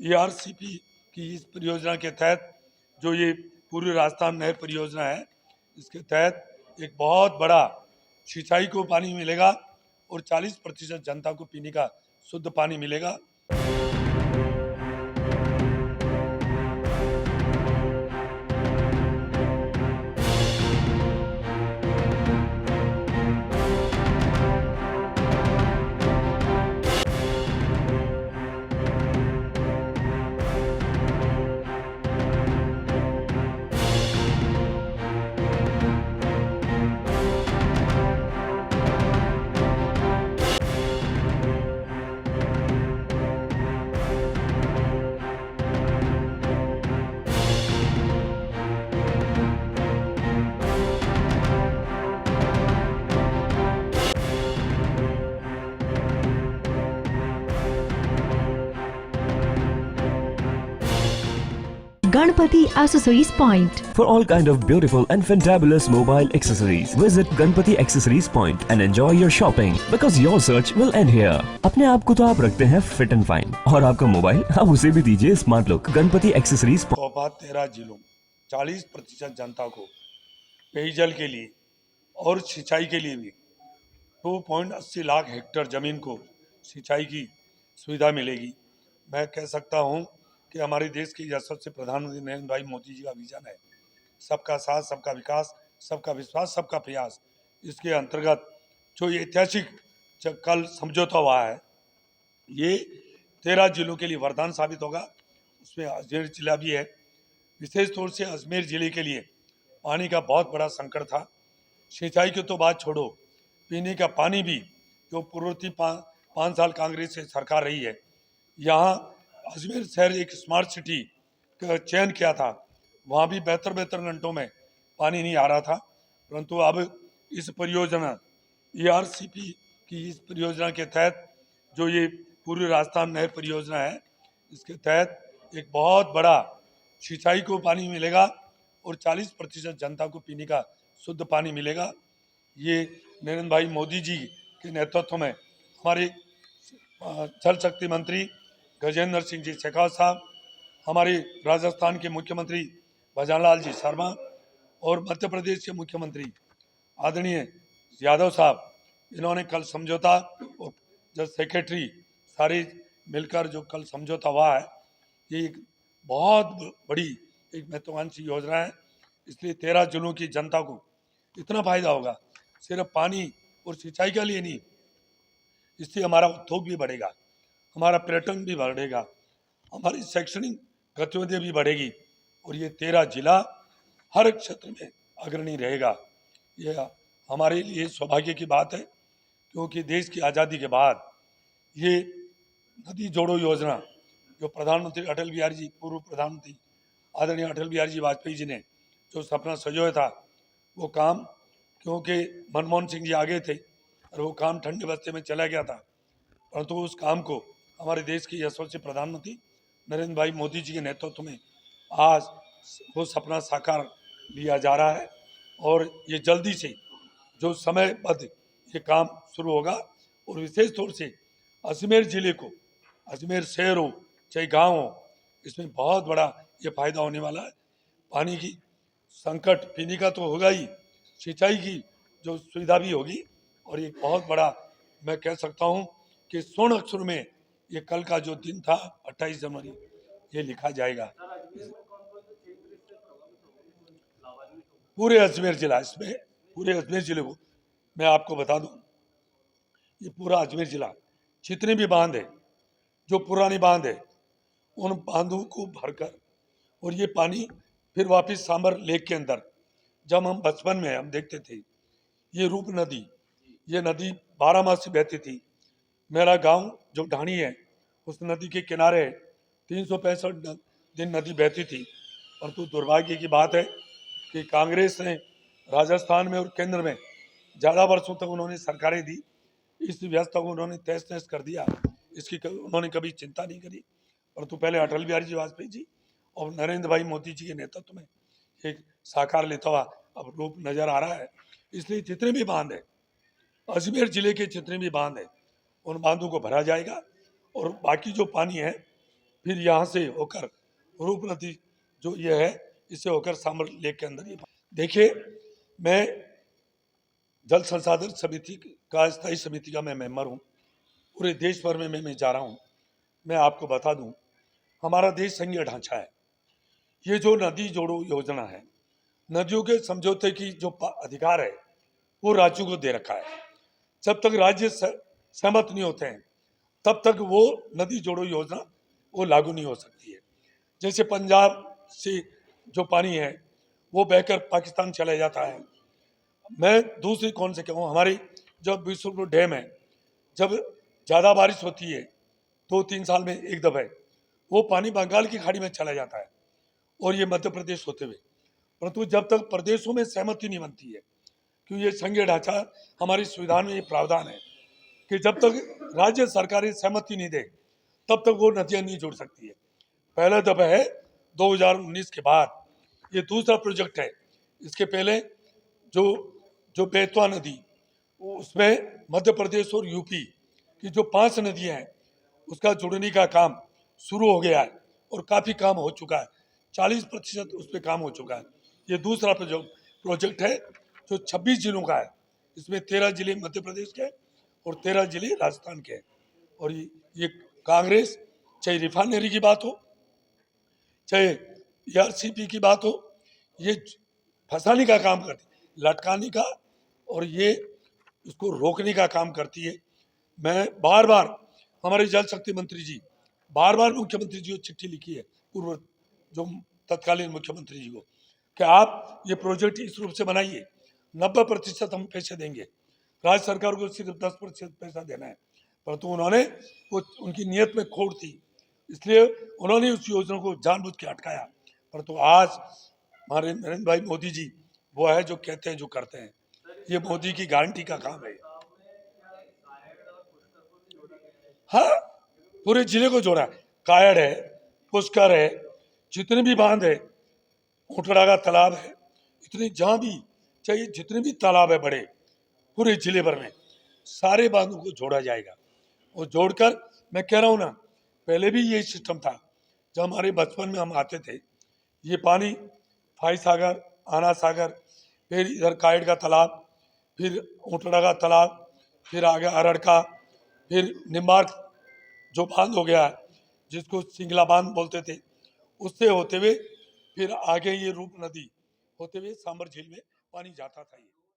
ERCP की इस परियोजना के तहत जो ये पूर्वी राजस्थान नहर परियोजना है, इसके तहत एक बहुत बड़ा सिंचाई को पानी मिलेगा और 40% जनता को पीने का शुद्ध पानी मिलेगा। Ganpati Accessories Point. For all kind of beautiful and fantabulous mobile accessories, visit Ganpati Accessories Point and enjoy your shopping because your search will end here. अपने आप को तो आप रखते हैं फिट एंड फाइन और आपका मोबाइल आप उसे भी दीजिए स्मार्ट लुक। गणपति एक्सेसरीज। 13 जिलों 40% जनता को पेयजल के लिए और सिंचाई के लिए भी 2.80 लाख हेक्टेयर जमीन को सिंचाई की सुविधा मिलेगी। मैं कह सकता हूं कि हमारे देश के यशस्वी प्रधानमंत्री नरेंद्र भाई मोदी जी का विजन है सबका साथ, सबका विकास, सबका विश्वास, सबका प्रयास। इसके अंतर्गत जो ये ऐतिहासिक कल समझौता हुआ है, ये 13 जिलों के लिए वरदान साबित होगा। उसमें अजमेर जिला भी है। विशेष तौर से अजमेर जिले के लिए पानी का बहुत बड़ा संकट था। सिंचाई की तो बात छोड़ो, पीने का पानी भी जो पूर्ववर्ती 5 साल कांग्रेस से सरकार रही है, यहाँ अजमेर शहर एक स्मार्ट सिटी का चयन किया था, वहाँ भी बेहतर घंटों में पानी नहीं आ रहा था। परंतु अब इस परियोजना ERCP की इस परियोजना के तहत जो ये पूर्वी राजस्थान नहर परियोजना है, इसके तहत एक बहुत बड़ा सिंचाई को पानी मिलेगा और 40% जनता को पीने का शुद्ध पानी मिलेगा। ये नरेंद्र भाई मोदी जी के नेतृत्व में हमारे जल शक्ति मंत्री गजेंद्र सिंह जी शेखावत साहब, हमारे राजस्थान के मुख्यमंत्री भजनलाल जी शर्मा और मध्य प्रदेश के मुख्यमंत्री आदरणीय यादव साहब, इन्होंने कल समझौता और जब सेक्रेटरी सारे मिलकर जो कल समझौता हुआ है, ये एक बहुत बड़ी एक महत्वाकांक्षी योजना है। इसलिए 13 जिलों की जनता को इतना फायदा होगा, सिर्फ पानी और सिंचाई के लिए नहीं, इससे हमारा उद्योग भी बढ़ेगा, हमारा पर्यटन भी बढ़ेगा, हमारी शैक्षणिक गतिविधियाँ भी बढ़ेगी और ये 13 जिला हर क्षेत्र में अग्रणी रहेगा। ये हमारे लिए सौभाग्य की बात है, क्योंकि देश की आज़ादी के बाद ये नदी जोड़ो योजना जो प्रधानमंत्री अटल बिहारी जी, पूर्व प्रधानमंत्री आदरणीय अटल बिहारी जी वाजपेयी जी ने जो सपना सजोया था, वो काम, क्योंकि मनमोहन सिंह जी आगे थे और वो काम ठंडे बस्ते में चला गया था, परंतु उस काम को हमारे देश के यशस्वी प्रधानमंत्री नरेंद्र भाई मोदी जी के नेतृत्व में आज वो सपना साकार लिया जा रहा है और ये जल्दी से जो समयबद्ध ये काम शुरू होगा। और विशेष तौर से अजमेर जिले को, अजमेर शहर हो चाहे गाँव हो, इसमें बहुत बड़ा ये फायदा होने वाला है। पानी की संकट पीने का तो होगा ही, सिंचाई की जो सुविधा भी होगी और एक बहुत बड़ा मैं कह सकता हूँ कि स्वर्ण अक्षर में ये कल का जो दिन था 28 जनवरी ये लिखा जाएगा। पूरे अजमेर जिला, इसमें पूरे अजमेर जिले को मैं आपको बता दूं, ये पूरा अजमेर जिला जितने भी बांध है, जो पुराने बांध है, उन बांधों को भरकर और ये पानी फिर वापस सांबर लेक के अंदर, जब हम बचपन में हम देखते थे ये रूप नदी, ये नदी 12 मास से बहती थी। मेरा गांव जो ढाणी है उस नदी के किनारे 365 दिन नदी बहती थी। परंतु दुर्भाग्य की बात है कि कांग्रेस ने राजस्थान में और केंद्र में ज़्यादा वर्षों तक उन्होंने सरकारें दी, इस व्यवस्था को उन्होंने तहस नहस कर दिया, इसकी उन्होंने कभी चिंता नहीं करी। परंतु पहले अटल बिहारी जी वाजपेयी जी और नरेंद्र भाई मोदी जी के नेतृत्व में एक साकार लेता हुआ अब रूप नजर आ रहा है। इसलिए जितने भी बांध है, अजमेर जिले के जितने भी बांध है, उन बांधों को भरा जाएगा और बाकी जो पानी है फिर यहाँ से होकर रूप नदी जो ये है, इसे होकर सामर लेक के अंदर ये देखिए। मैं जल संसाधन समिति का, स्थायी समिति का मैं मेंबर हूँ। पूरे देश भर में मैं जा रहा हूँ। मैं आपको बता दूं, हमारा देश संघीय ढांचा है। ये जो नदी जोड़ो योजना है, नदियों के समझौते की जो अधिकार है वो राज्यों को दे रखा है। जब तक राज्य सहमत नहीं होते हैं तब तक वो नदी जोड़ो योजना वो लागू नहीं हो सकती है। जैसे पंजाब से जो पानी है वो बहकर पाकिस्तान चला जाता है। मैं दूसरी कौन से कहूँ, हमारी जो बिशनपुर डैम है, जब ज़्यादा बारिश होती है 2-3 साल में एक दफे वो पानी बंगाल की खाड़ी में चला जाता है और ये मध्य प्रदेश होते हुए, परंतु जब तक प्रदेशों में सहमति नहीं बनती है, क्योंकि ये संघीय ढांचा हमारी संविधान में ये प्रावधान है कि जब तक राज्य सरकारें सहमति नहीं दे तब तक वो नदियाँ नहीं जुड़ सकती है। पहला दफा है 2019 के बाद, ये दूसरा प्रोजेक्ट है। इसके पहले जो बेतवा नदी, उसमें मध्य प्रदेश और यूपी की जो 5 नदियाँ हैं उसका जुड़ने का काम शुरू हो गया है और काफ़ी काम हो चुका है। 40% उस पर काम हो चुका है। ये दूसरा प्रोजेक्ट है जो 26 जिलों का है। इसमें 13 जिले मध्य प्रदेश के और 13 जिले राजस्थान के हैं। और ये कांग्रेस, चाहे रिफाइनरी की बात हो, चाहे ERCP की बात हो, ये फंसाने का काम करती है, लटकाने का, और ये उसको रोकने का काम करती है। मैं बार बार हमारे जल शक्ति मंत्री जी, बार बार मुख्यमंत्री जी को चिट्ठी लिखी है, पूर्व जो तत्कालीन मुख्यमंत्री जी को, कि आप ये प्रोजेक्ट इस रूप से बनाइए। 90% हम पैसे देंगे, राज्य सरकार को सिर्फ 10% पैसा देना है, परंतु उन्होंने वो उनकी नीयत में खोट थी, इसलिए उन्होंने उस योजना को जानबूझ के अटकाया। परंतु आज हमारे नरेंद्र भाई मोदी जी वो है जो कहते हैं जो करते हैं। ये मोदी की गारंटी का काम है। हाँ, पूरे जिले को जोड़ा है। कायड़ है, पुष्कर है, जितने भी बांध है, ऊंटड़ा का तालाब है, इतने जहाँ भी चाहिए जितने भी तालाब है बड़े, पूरे जिले भर में सारे बांधों को जोड़ा जाएगा। और जोड़कर मैं कह रहा हूँ ना, पहले भी यही सिस्टम था। जब हमारे बचपन में हम आते थे, ये पानी फाई सागर, आना सागर, फिर इधर कायड़ का तालाब, फिर ऊंटड़ा का तालाब, फिर आगे अरड़ का, फिर निम्बार्क जो बांध हो गया है जिसको सिंगला बांध बोलते थे, उससे होते हुए फिर आगे ये रूप नदी होते हुए सांबर झील में पानी जाता था। ये